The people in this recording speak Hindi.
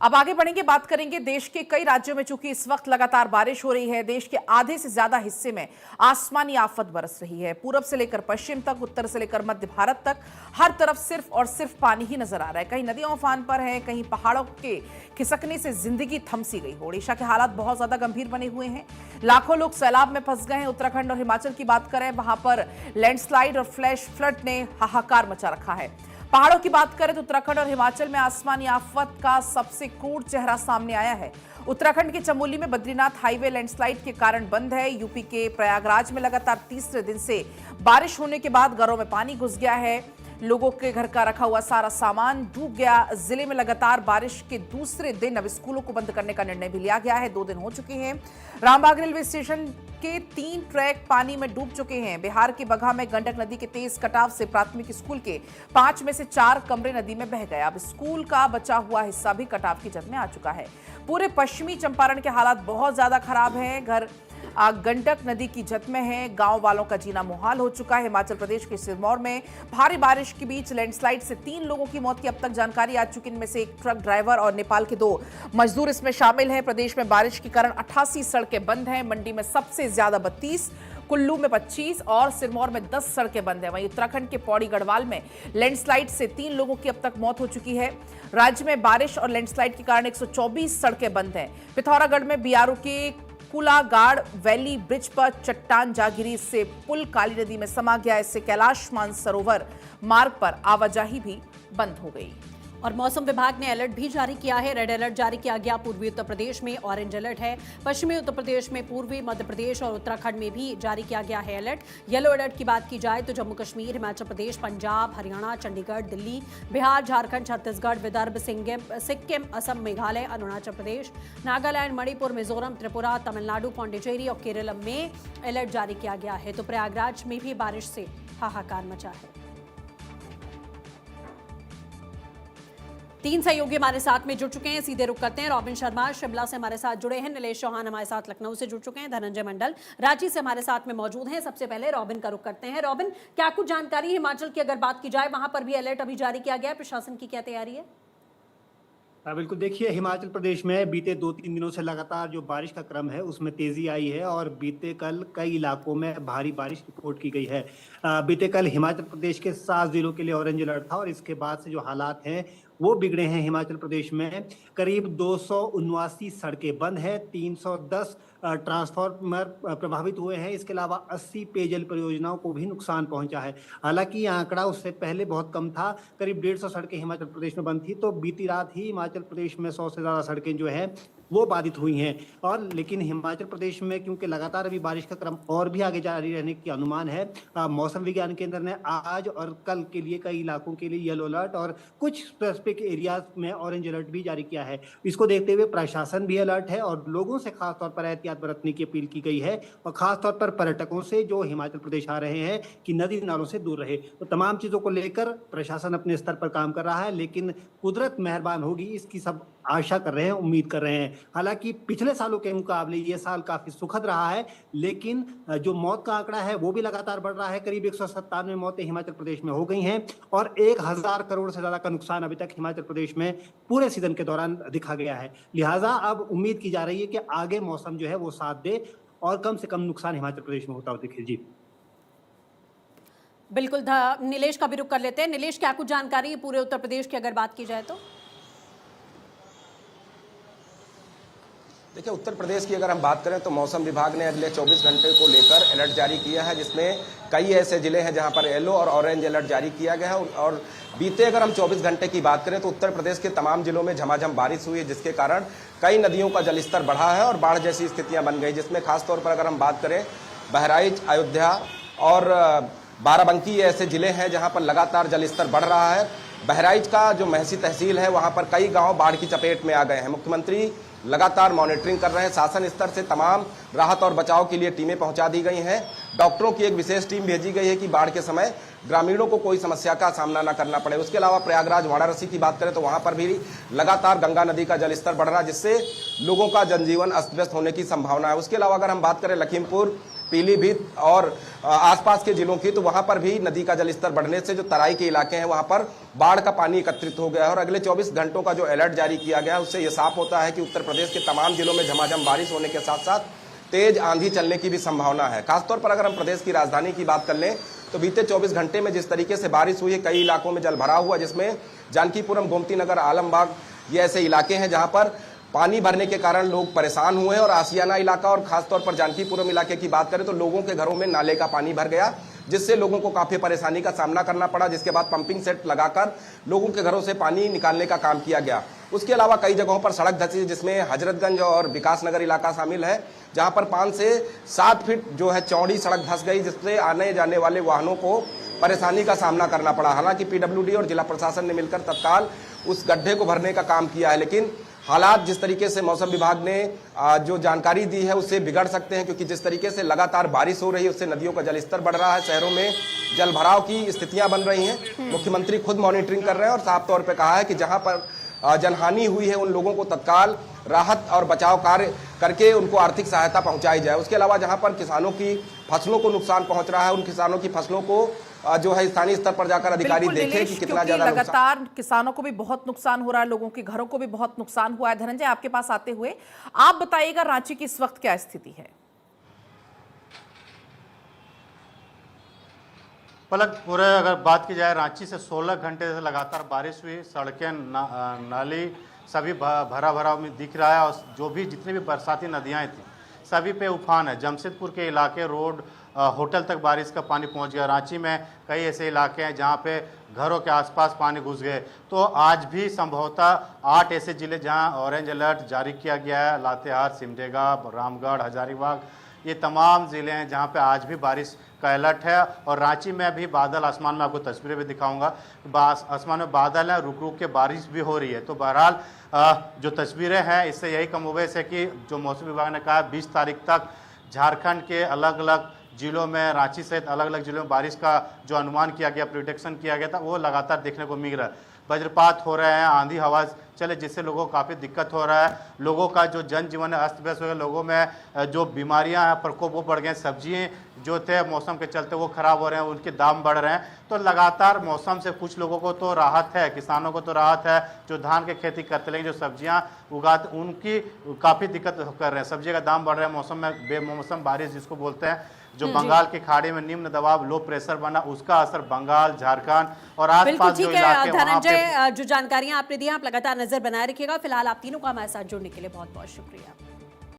अब आगे बढ़ेंगे, बात करेंगे देश के कई राज्यों में चूंकि इस वक्त लगातार बारिश हो रही है। देश के आधे से ज्यादा हिस्से में आसमानी आफत बरस रही है। पूरब से लेकर पश्चिम तक, उत्तर से लेकर मध्य भारत तक हर तरफ सिर्फ और सिर्फ पानी ही नजर आ रहा है। कहीं नदियां उफान पर हैं, कहीं पहाड़ों के खिसकने से जिंदगी थमसी गई। ओडिशा के हालात बहुत ज्यादा गंभीर बने हुए हैं। लाखों लोग सैलाब में फंस गए हैं। उत्तराखंड और हिमाचल की बात करें, वहां पर लैंडस्लाइड और फ्लैश फ्लड ने हाहाकार मचा रखा है। पहाड़ों की बात करें तो उत्तराखंड और हिमाचल में आसमानी आफत का सबसे क्रूर चेहरा सामने आया है। उत्तराखंड के चमोली में बद्रीनाथ हाईवे लैंडस्लाइड के कारण बंद है। यूपी के प्रयागराज में लगातार तीसरे दिन से बारिश होने के बाद घरों में पानी घुस गया है। लोगों के घर का रखा हुआ सारा सामान डूब गया। जिले में लगातार बारिश के दूसरे दिन अब स्कूलों को बंद करने का निर्णय भी लिया गया है। 2 दिन हो चुके हैं। रामबाग रेलवे स्टेशन के 3 ट्रैक पानी में डूब चुके हैं। बिहार के बगहा में गंडक नदी के तेज कटाव से प्राथमिक स्कूल के 5 में से 4 कमरे नदी में बह गए। अब स्कूल का बचा हुआ हिस्सा भी कटाव की जद में आ चुका है। पूरे पश्चिमी चंपारण के हालात बहुत ज्यादा खराब हैं। घर गंडक नदी की जद में है। गांव वालों का जीना मुहाल हो चुका है। हिमाचल प्रदेश के सिरमौर में भारी बारिश के बीच लैंडस्लाइड से 3 लोगों की मौत की अब तक जानकारी आ चुकी। इनमें से एक ट्रक ड्राइवर और नेपाल के 2 मजदूर इसमें शामिल हैं। प्रदेश में बारिश के कारण 88 सड़कें बंद हैं। मंडी में सबसे ज्यादा 32, कुल्लू में 25 और सिरमौर में 10 सड़कें बंद हैं। वहीं उत्तराखंड के पौड़ी गढ़वाल में लैंडस्लाइड से 3 लोगों की अब तक मौत हो चुकी है। राज्य में बारिश और लैंडस्लाइड के कारण 124 सड़कें बंद हैं। पिथौरागढ़ में बीआरओ के कुलागाड़ वैली ब्रिज पर चट्टान जा गिरी। इससे पुल काली नदी में समा गया। इससे कैलाश मानसरोवर मार्ग पर आवाजाही भी बंद हो गई। और मौसम विभाग ने अलर्ट भी जारी किया है। रेड अलर्ट जारी किया गया। पूर्वी उत्तर प्रदेश में ऑरेंज अलर्ट है। पश्चिमी उत्तर प्रदेश में, पूर्वी मध्य प्रदेश और उत्तराखंड में भी जारी किया गया है अलर्ट। येलो अलर्ट की बात की जाए तो जम्मू कश्मीर, हिमाचल प्रदेश, पंजाब, हरियाणा, चंडीगढ़, दिल्ली, बिहार, झारखंड, छत्तीसगढ़, विदर्भ, सिक्किम, असम, मेघालय, अरुणाचल प्रदेश, नागालैंड, मणिपुर, मिजोरम, त्रिपुरा, तमिलनाडु, पौंडीचेरी और केरल में अलर्ट जारी किया गया है। तो प्रयागराज में भी बारिश से हाहाकार मचा है। 3 सहयोगी हमारे साथ में जुड़ चुके हैं। सीधे रुक करते हैं। रॉबिन शर्मा शिमला से हमारे साथ जुड़े हैं। नीलेश चौहान हमारे साथ लखनऊ से जुड़ चुके हैं। धनंजय मंडल रांची से हमारे साथ में मौजूद हैं। सबसे पहले रॉबिन का रुक करते हैं। रॉबिन, क्या कुछ जानकारी हिमाचल की अगर बात की जाए, वहां पर भी अलर्ट अभी जारी किया गया है, प्रशासन की क्या तैयारी है? बिल्कुल, देखिए हिमाचल प्रदेश में बीते 2-3 दिनों से लगातार जो बारिश का क्रम है उसमें तेजी आई है और बीते कल कई इलाकों में भारी बारिश रिपोर्ट की गई है। बीते कल हिमाचल प्रदेश के 7 जिलों के लिए ऑरेंज अलर्ट था और इसके बाद से जो हालात हैं वो बिगड़े हैं। हिमाचल प्रदेश में करीब 279 सड़कें बंद है, 310 ट्रांसफार्मर प्रभावित हुए हैं। इसके अलावा 80 पेयजल परियोजनाओं को भी नुकसान पहुंचा है। हालांकि यह आंकड़ा उससे पहले बहुत कम था। करीब 150 सड़कें हिमाचल प्रदेश में बंद थी। तो बीती रात ही हिमाचल प्रदेश में 100 से ज़्यादा सड़कें जो है वो बाधित हुई हैं। और लेकिन हिमाचल प्रदेश में क्योंकि लगातार अभी बारिश का क्रम और भी आगे जारी रहने की अनुमान है, मौसम विज्ञान केंद्र ने आज और कल के लिए कई इलाकों के लिए येलो अलर्ट और कुछ स्पेसिफिक एरियाज में ऑरेंज अलर्ट भी जारी किया है। इसको देखते हुए प्रशासन भी अलर्ट है और लोगों से खासतौर पर एहतियात बरतने की अपील की गई है और खासतौर पर पर्यटकों से जो हिमाचल प्रदेश आ रहे हैं कि नदी नालों से दूर रहे। तो तमाम चीज़ों को लेकर प्रशासन अपने स्तर पर काम कर रहा है, लेकिन कुदरत मेहरबान होगी इसकी सब आशा कर रहे हैं, उम्मीद कर रहे हैं। हालांकि पिछले सालों के मुकाबले ये साल काफी सुखद रहा है, लेकिन जो मौत का आंकड़ा है वो भी लगातार बढ़ रहा है। करीब 197 मौतें हिमाचल प्रदेश में हो गई हैं और 1000 करोड़ से ज्यादा का नुकसान अभी तक हिमाचल प्रदेश में पूरे सीजन के दौरान दिखा गया है। लिहाजा अब उम्मीद की जा रही है कि आगे मौसम जो है वो साथ दे और कम से कम नुकसान हिमाचल प्रदेश में होता हो दिखे। जी बिल्कुल, नीलेश का भी रुख कर लेते हैं। नीलेश, क्या कुछ जानकारी है पूरे उत्तर प्रदेश की अगर बात की जाए तो? देखिए, उत्तर प्रदेश की अगर हम बात करें तो मौसम विभाग ने अगले 24 घंटे को लेकर अलर्ट जारी किया है, जिसमें कई ऐसे जिले हैं जहां पर येलो और ऑरेंज अलर्ट जारी किया गया है। और बीते अगर हम 24 घंटे की बात करें तो उत्तर प्रदेश के तमाम जिलों में झमाझम बारिश हुई है, जिसके कारण कई नदियों का जलस्तर बढ़ा है और बाढ़ जैसी स्थितियां बन गई, जिसमें खासतौर पर अगर हम बात करें बहराइच, अयोध्या और बाराबंकी ऐसे जिले हैं जहां पर लगातार जलस्तर बढ़ रहा है। बहराइच का जो महसी तहसील है वहां पर कई गांव बाढ़ की चपेट में आ गए हैं। मुख्यमंत्री लगातार मॉनिटरिंग कर रहे हैं। शासन स्तर से तमाम राहत और बचाव के लिए टीमें पहुंचा दी गई हैं। डॉक्टरों की एक विशेष टीम भेजी गई है कि बाढ़ के समय ग्रामीणों को कोई समस्या का सामना न करना पड़े। उसके अलावा प्रयागराज वाराणसी की बात करें तो वहां पर भी लगातार गंगा नदी का जलस्तर बढ़ रहा है, जिससे लोगों का जनजीवन अस्त व्यस्त होने की संभावना है। उसके अलावा अगर हम बात करें लखीमपुर पीलीभीत और आसपास के जिलों की, तो वहां पर भी नदी का जलस्तर बढ़ने से जो तराई के इलाके हैं वहां पर बाढ़ का पानी एकत्रित हो गया है। और अगले 24 घंटों का जो अलर्ट जारी किया गया है उससे यह साफ होता है कि उत्तर प्रदेश के तमाम जिलों में झमाझम बारिश होने के साथ साथ तेज आंधी चलने की भी संभावना है। खासतौर पर अगर हम प्रदेश की राजधानी की बात कर लें तो बीते 24 घंटे में जिस तरीके से बारिश हुई है, कई इलाकों में जल भराव हुआ, जिसमें जानकीपुरम, गोमती नगर, आलमबाग ये ऐसे इलाके हैं जहां पर पानी भरने के कारण लोग परेशान हुए हैं। और आशियाना इलाका और खासतौर पर जानकीपुरम इलाके की बात करें तो लोगों के घरों में नाले का पानी भर गया, जिससे लोगों को काफी परेशानी का सामना करना पड़ा, जिसके बाद पंपिंग सेट लगाकर लोगों के घरों से पानी निकालने का काम किया गया। उसके अलावा कई जगहों पर सड़क धंसी, जिसमें हजरतगंज और विकासनगर इलाका शामिल है, जहां पर 5 से 7 फीट जो है चौड़ी सड़क धंस गई, जिससे आने जाने वाले वाहनों को परेशानी का सामना करना पड़ा। हालांकि पीडब्ल्यूडी और जिला प्रशासन ने मिलकर तत्काल उस गड्ढे को भरने का काम किया है, लेकिन हालात जिस तरीके से मौसम विभाग ने जो जानकारी दी है उससे बिगड़ सकते हैं, क्योंकि जिस तरीके से लगातार बारिश हो रही है उससे नदियों का जलस्तर बढ़ रहा है, शहरों में जल भराव की स्थितियां बन रही हैं। मुख्यमंत्री खुद मॉनिटरिंग कर रहे हैं और साफ तौर पर कहा है कि जहां पर जनहानि हुई है उन लोगों को तत्काल राहत और बचाव कार्य करके उनको आर्थिक सहायता पहुंचाई जाए। उसके अलावा जहां पर किसानों की फसलों को नुकसान पहुंच रहा है, उन किसानों की फसलों को जो है स्थानीय स्तर पर जाकर अधिकारी देखें कि कितना ज्यादा लगातार किसानों को भी बहुत नुकसान हो रहा है, लोगों के घरों को भी बहुत नुकसान हुआ है। धनंजय, आपके पास आते हुए आप बताइएगा रांची की इस वक्त क्या स्थिति है? पलक, पूरे अगर बात की जाए रांची से 16 घंटे से लगातार बारिश हुई, सड़कें नाली सभी भरा भरा में दिख रहा है और जो भी जितनी भी बरसाती नदियाँ थी सभी पे उफान है। जमशेदपुर के इलाके, रोड, होटल तक बारिश का पानी पहुंच गया। रांची में कई ऐसे इलाके हैं जहां पे घरों के आसपास पानी घुस गए। तो आज भी संभवतः 8 ऐसे जिले जहां ऑरेंज अलर्ट जारी किया गया है, लातेहार, सिमडेगा, रामगढ़, हजारीबाग, ये तमाम ज़िले हैं जहां पे आज भी बारिश का अलर्ट है। और रांची में भी बादल, आसमान में आपको तस्वीरें भी दिखाऊंगा, आसमान में बादल है, रुक रुक के बारिश भी हो रही है। तो बहरहाल जो तस्वीरें हैं इससे यही कमोबेश है कि जो मौसम विभाग ने कहा 20 तारीख तक झारखंड के अलग अलग जिलों में, रांची सहित अलग अलग जिलों में बारिश का जो अनुमान किया गया, प्रिडिक्शन किया गया था, वो लगातार देखने को मिल रहा है। वज्रपात हो रहे हैं, आंधी हवा चले, जिससे लोगों को काफ़ी दिक्कत हो रहा है। लोगों का जो जनजीवन है अस्त व्यस्त हो गया, लोगों में जो बीमारियां हैं प्रकोप वो बढ़ गए, सब्जियां जो थे मौसम के चलते वो खराब हो रहे हैं, उनके दाम बढ़ रहे हैं। तो लगातार मौसम से कुछ लोगों को तो राहत है, किसानों को तो राहत है जो धान की खेती करते, लेकिन जो सब्जियां उगाते उनकी काफ़ी दिक्कत कर रहे हैं। सब्जी का दाम बढ़ रहा है, मौसम में बेमौसम बारिश जिसको बोलते हैं, जो बंगाल की खाड़ी में निम्न दबाव, लो प्रेशर बना, उसका असर बंगाल, झारखंड और आसपास जो इलाके हैं। धनंजय, जो जानकारियां आपने दी, आप लगातार नजर बनाए रखिएगा। फिलहाल आप तीनों का हमारे साथ जुड़ने के लिए बहुत बहुत शुक्रिया।